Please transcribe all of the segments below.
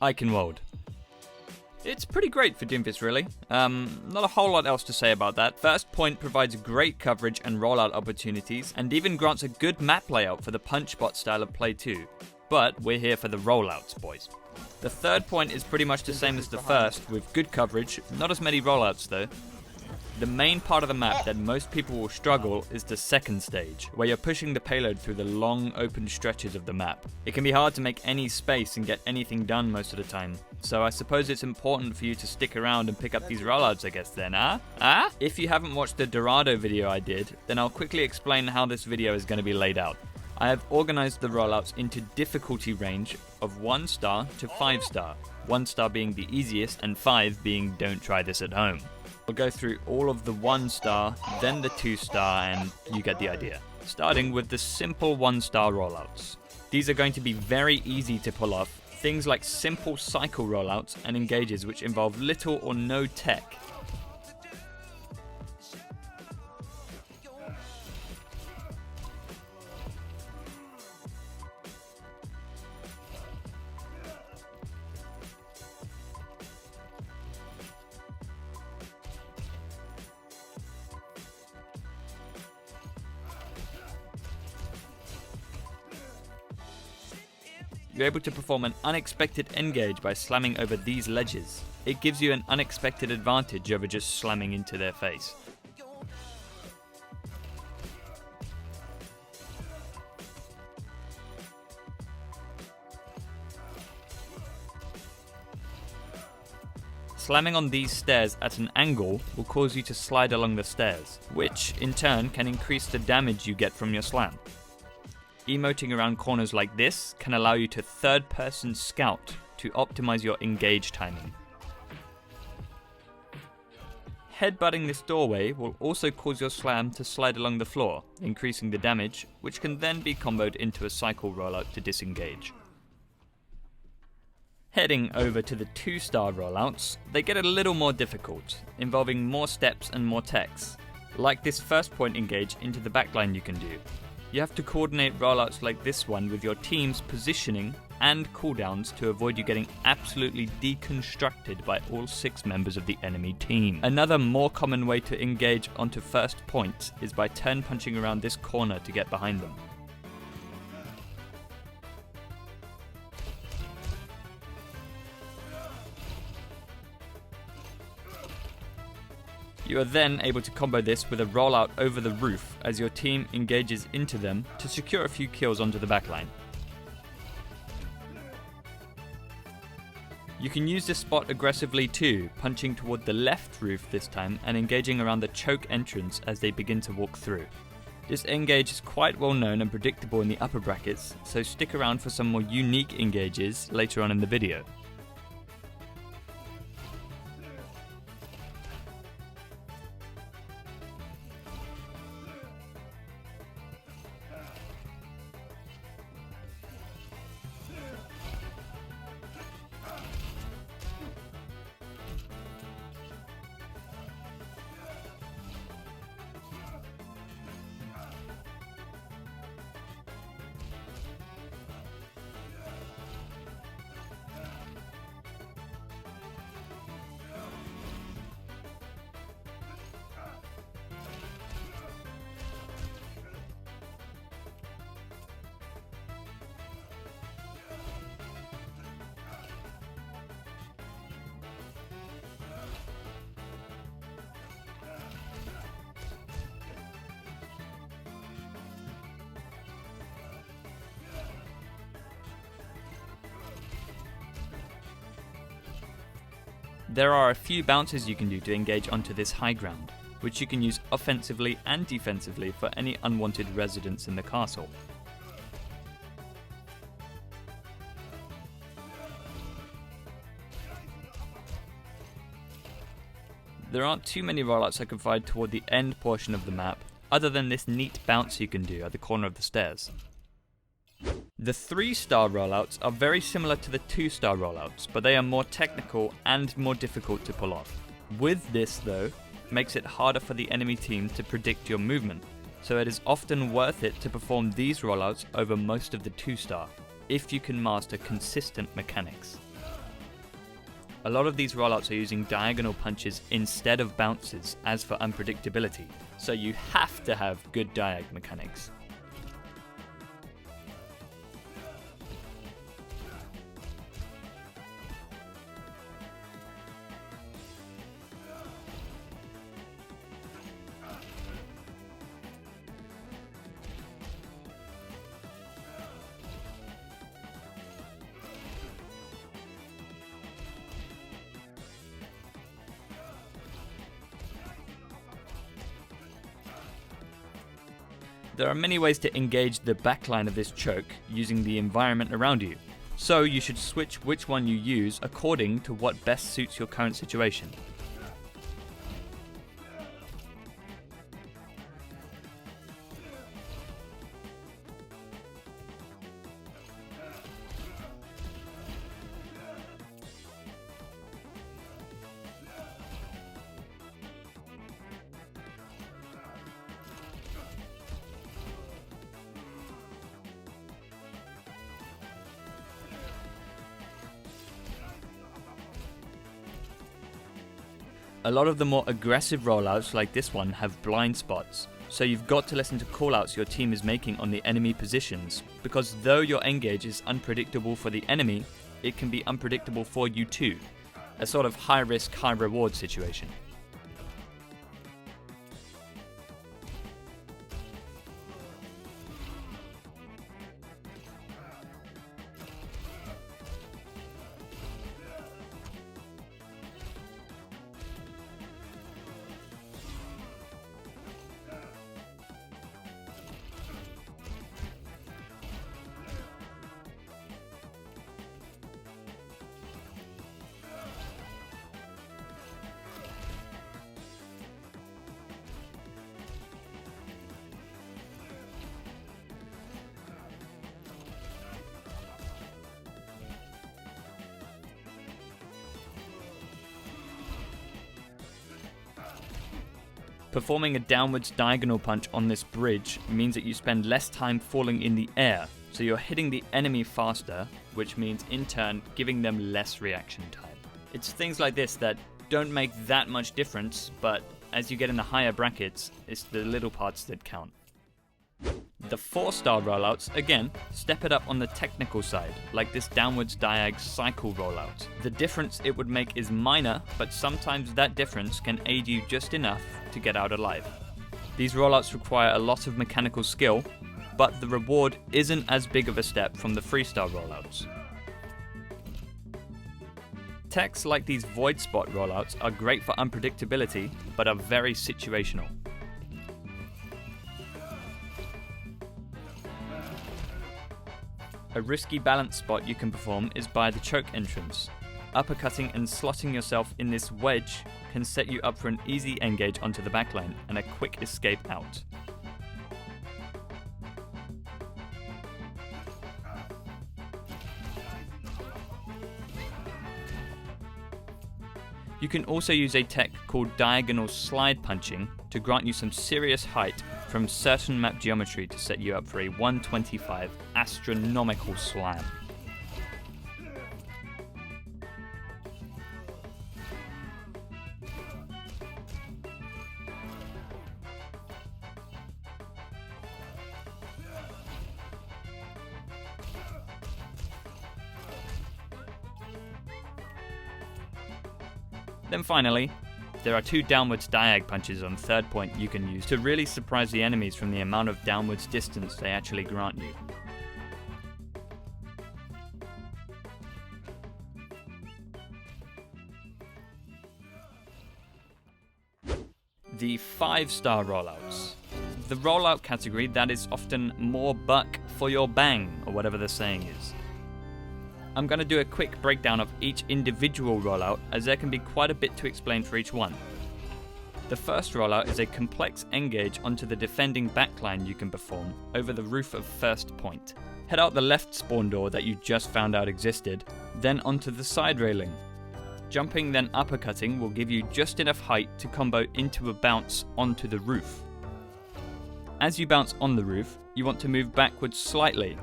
EICHENWALDE. It's pretty great for Doomfist really. Not a whole lot else to say about that. First Point provides great coverage and rollout opportunities, and even grants a good map layout for the punch bot style of play too. But we're here for the rollouts, boys. The third point is pretty much the same as the first, with good coverage, not as many rollouts though. The main part of the map that most people will struggle is the second stage, where you're pushing the payload through the long open stretches of the map. It can be hard to make any space and get anything done most of the time, so I suppose it's important for you to stick around and pick up these rollouts I guess then, If you haven't watched the Dorado video I did, then I'll quickly explain how this video is going to be laid out. I have organised the rollouts into difficulty range of 1 star to 5 star, 1 star being the easiest and 5 being don't try this at home. We'll go through all of the 1 star, then the 2 star, and you get the idea. Starting with the simple 1 star rollouts. These are going to be very easy to pull off, things like simple cycle rollouts and engages which involve little or no tech. You're able to perform an unexpected engage by slamming over these ledges. It gives you an unexpected advantage over just slamming into their face. Slamming on these stairs at an angle will cause you to slide along the stairs, which in turn can increase the damage you get from your slam. Emoting around corners like this can allow you to third-person scout to optimize your engage timing. Headbutting this doorway will also cause your slam to slide along the floor, increasing the damage, which can then be comboed into a cycle rollout to disengage. Heading over to the 2-star rollouts, they get a little more difficult, involving more steps and more techs. Like this first point engage into the backline you can do. You have to coordinate rollouts like this one with your team's positioning and cooldowns to avoid you getting absolutely deconstructed by all 6 members of the enemy team. Another more common way to engage onto first points is by turn punching around this corner to get behind them. You are then able to combo this with a rollout over the roof as your team engages into them to secure a few kills onto the backline. You can use this spot aggressively too, punching toward the left roof this time and engaging around the choke entrance as they begin to walk through. This engage is quite well known and predictable in the upper brackets, so stick around for some more unique engages later on in the video. There are a few bounces you can do to engage onto this high ground, which you can use offensively and defensively for any unwanted residents in the castle. There aren't too many rollouts I can find toward the end portion of the map, other than this neat bounce you can do at the corner of the stairs. The 3-star rollouts are very similar to the 2-star rollouts, but they are more technical and more difficult to pull off. With this though, makes it harder for the enemy team to predict your movement, so it is often worth it to perform these rollouts over most of the 2-star, if you can master consistent mechanics. A lot of these rollouts are using diagonal punches instead of bounces as for unpredictability, so you have to have good diag mechanics. There are many ways to engage the backline of this choke using the environment around you, so you should switch which one you use according to what best suits your current situation. A lot of the more aggressive rollouts like this one have blind spots, so you've got to listen to callouts your team is making on the enemy positions, because though your engage is unpredictable for the enemy, it can be unpredictable for you too. A sort of high risk, high reward situation. Performing a downwards diagonal punch on this bridge means that you spend less time falling in the air, so you're hitting the enemy faster, which means in turn giving them less reaction time. It's things like this that don't make that much difference, but as you get in the higher brackets, it's the little parts that count. The FourStar Rollouts, again, step it up on the technical side, like this downwards diag cycle rollout. The difference it would make is minor, but sometimes that difference can aid you just enough to get out alive. These rollouts require a lot of mechanical skill, but the reward isn't as big of a step from the ThreeStar Rollouts. Techs like these void spot rollouts are great for unpredictability, but are very situational. A risky balance spot you can perform is by the choke entrance. Uppercutting and slotting yourself in this wedge can set you up for an easy engage onto the backline and a quick escape out. You can also use a tech called diagonal slide punching to grant you some serious height from certain map geometry to set you up for a 125 astronomical slam. Then finally, there are two downwards diag punches on third point you can use to really surprise the enemies from the amount of downwards distance they actually grant you. The FiveStar Rollouts. The rollout category that is often more buck for your bang, or whatever the saying is. I'm going to do a quick breakdown of each individual rollout, as there can be quite a bit to explain for each one. The first rollout is a complex engage onto the defending backline you can perform over the roof of first point. Head out the left spawn door that you just found out existed, then onto the side railing. Jumping then uppercutting will give you just enough height to combo into a bounce onto the roof. As you bounce on the roof, you want to move backwards slightly.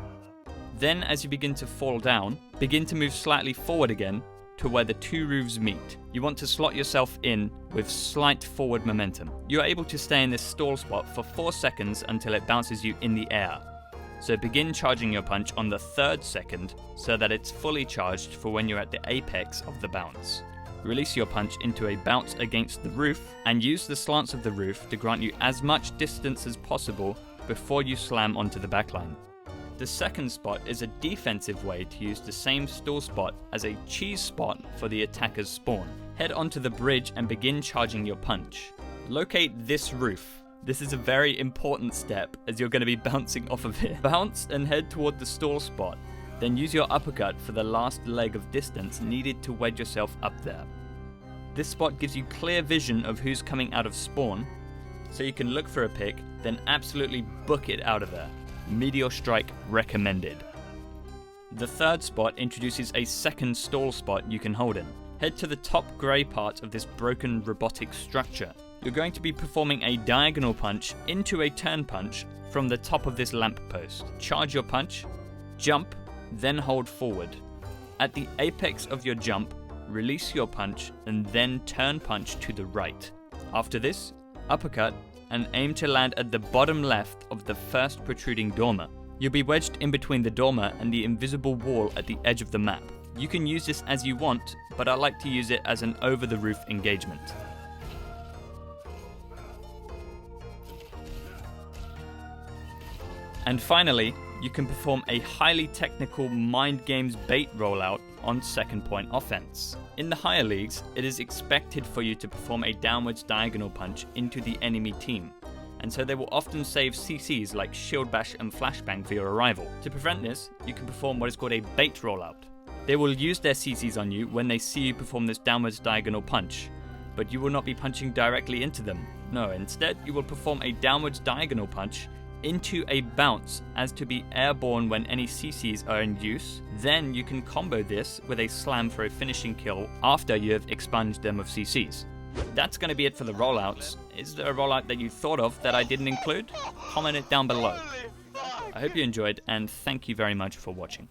Then as you begin to fall down, begin to move slightly forward again to where the two roofs meet. You want to slot yourself in with slight forward momentum. You are able to stay in this stall spot for 4 seconds until it bounces you in the air. So begin charging your punch on the 3rd second so that it's fully charged for when you're at the apex of the bounce. Release your punch into a bounce against the roof and use the slants of the roof to grant you as much distance as possible before you slam onto the backline. The second spot is a defensive way to use the same stall spot as a cheese spot for the attacker's spawn. Head onto the bridge and begin charging your punch. Locate this roof. This is a very important step as you're going to be bouncing off of it. Bounce and head toward the stall spot. Then use your uppercut for the last leg of distance needed to wedge yourself up there. This spot gives you clear vision of who's coming out of spawn, so you can look for a pick, then absolutely book it out of there. Meteor strike recommended. The third spot introduces a second stall spot you can hold in. Head to the top grey part of this broken robotic structure. You're going to be performing a diagonal punch into a turn punch from the top of this lamp post. Charge your punch, jump, then hold forward. At the apex of your jump, release your punch and then turn punch to the right. After this, uppercut and aim to land at the bottom left of the first protruding dormer. You'll be wedged in between the dormer and the invisible wall at the edge of the map. You can use this as you want, but I like to use it as an over-the-roof engagement. And finally, you can perform a highly technical mind games bait rollout on second point offense. In the higher leagues, it is expected for you to perform a downwards diagonal punch into the enemy team, and so they will often save CCs like shield bash and flashbang for your arrival. To prevent this, you can perform what is called a bait rollout. They will use their CCs on you when they see you perform this downwards diagonal punch, but you will not be punching directly into them. No, instead you will perform a downwards diagonal punch into a bounce as to be airborne when any CCs are in use. Then you can combo this with a slam for a finishing kill after you have expunged them of CCs. That's going to be it for the rollouts. Is there a rollout that you thought of that I didn't include? Comment it down below. I hope you enjoyed and thank you very much for watching.